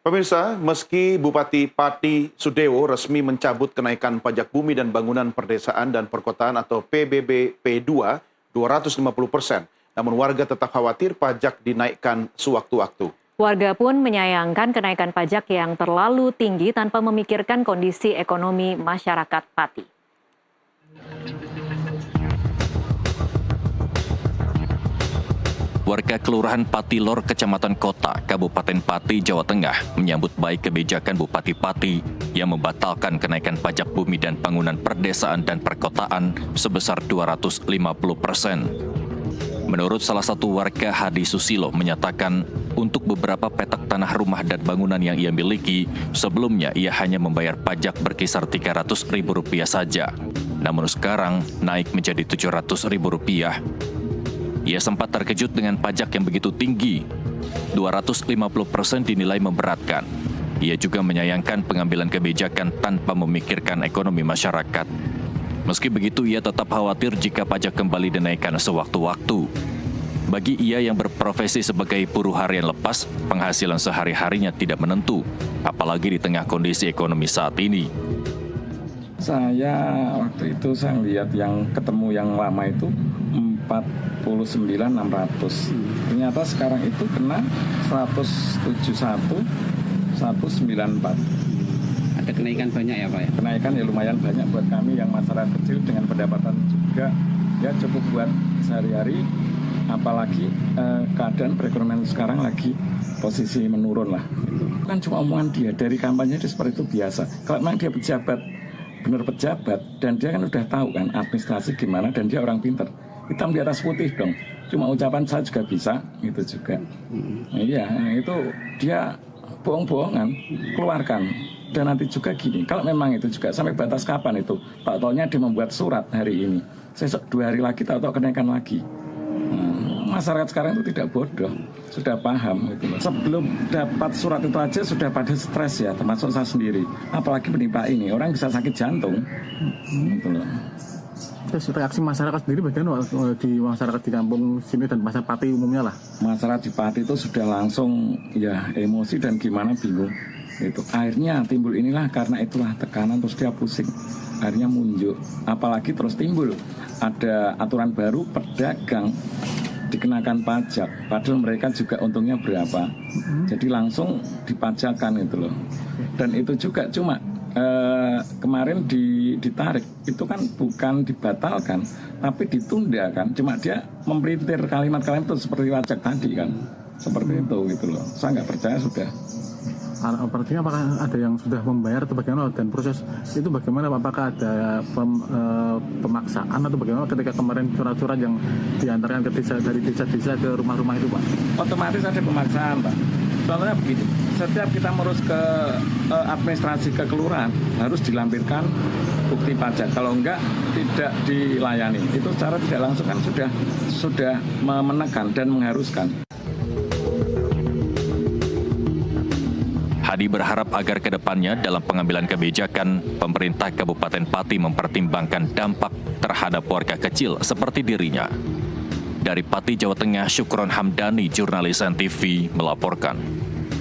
Pemirsa, meski Bupati Pati Sudewo resmi mencabut kenaikan pajak bumi dan bangunan perdesaan dan perkotaan atau PBB P2 250%, namun warga tetap khawatir pajak dinaikkan sewaktu-waktu. Warga pun menyayangkan kenaikan pajak yang terlalu tinggi tanpa memikirkan kondisi ekonomi masyarakat Pati. Warga Kelurahan Pati Lor, Kecamatan Kota, Kabupaten Pati, Jawa Tengah menyambut baik kebijakan Bupati Pati yang membatalkan kenaikan pajak bumi dan bangunan perdesaan dan perkotaan sebesar 250%. Menurut salah satu warga, Hadi Susilo, menyatakan untuk beberapa petak tanah rumah dan bangunan yang ia miliki, sebelumnya ia hanya membayar pajak berkisar Rp300.000 saja. Namun sekarang naik menjadi Rp700.000. Ia sempat terkejut dengan pajak yang begitu tinggi. 250% dinilai memberatkan. Ia juga menyayangkan pengambilan kebijakan tanpa memikirkan ekonomi masyarakat. Meski begitu, ia tetap khawatir jika pajak kembali dinaikkan sewaktu-waktu. Bagi ia yang berprofesi sebagai buruh harian lepas, penghasilan sehari-harinya tidak menentu, apalagi di tengah kondisi ekonomi saat ini. Saya waktu itu saya lihat yang ketemu yang lama itu 49.600. Ternyata sekarang itu kena 171.194. Ada kenaikan banyak ya Pak ya? Kenaikan ya lumayan banyak buat kami yang masyarakat kecil dengan pendapatan juga ya cukup buat sehari-hari. Apalagi keadaan perekonomian sekarang lagi posisi menurun lah. Bukan cuma omongan dia, dari kampanye itu seperti itu biasa. Kalau memang dia pejabat, benar pejabat, dan dia kan udah tahu kan administrasi gimana, dan dia orang pintar. Hitam di atas putih dong. Cuma ucapan saya juga bisa, itu juga. Iya, itu dia bohong-bohongan, keluarkan. Dan nanti juga gini, kalau memang itu juga sampai batas kapan itu? Tak-taunya dia membuat surat hari ini. Besok 2 hari lagi tak-tau kenaikan lagi. Masyarakat sekarang itu tidak bodoh, sudah paham. Gitu. Sebelum dapat surat itu aja sudah pada stres ya, termasuk saya sendiri. Apalagi menimpa ini, orang bisa sakit jantung. Gitu loh. Terus reaksi masyarakat sendiri bagaimana di masyarakat di kampung sini dan masyarakat Pati umumnya lah? Masyarakat di Pati itu sudah langsung ya emosi dan gimana bingung. Itu akhirnya timbul inilah karena itulah tekanan terus dia pusing. Akhirnya muncul. Apalagi terus timbul ada aturan baru pedagang dikenakan pajak. Padahal mereka juga untungnya berapa. Jadi langsung dipajakan itu loh. Dan itu juga cuma kemarin ditarik itu kan bukan dibatalkan tapi ditunda kan, cuma dia memelintir kalimat-kalimat itu seperti pajak tadi kan, seperti itu gitu loh. Saya nggak percaya sudah. Artinya apakah ada yang sudah membayar atau bagaimana, dan proses itu bagaimana, apakah ada pemaksaan atau bagaimana ketika kemarin surat-surat yang diantarkan ke desa, dari desa-desa ke rumah-rumah itu Pak? Otomatis ada pemaksaan Pak. Soalnya begitu, setiap kita merus ke administrasi ke kelurahan harus dilampirkan bukti pajak. Kalau enggak tidak dilayani. Itu secara tidak langsung kan sudah menekan dan mengharuskan. Hadi berharap agar ke depannya dalam pengambilan kebijakan, pemerintah Kabupaten Pati mempertimbangkan dampak terhadap warga kecil seperti dirinya. Dari Pati, Jawa Tengah, Syukron Hamdani, jurnalis NTV, melaporkan.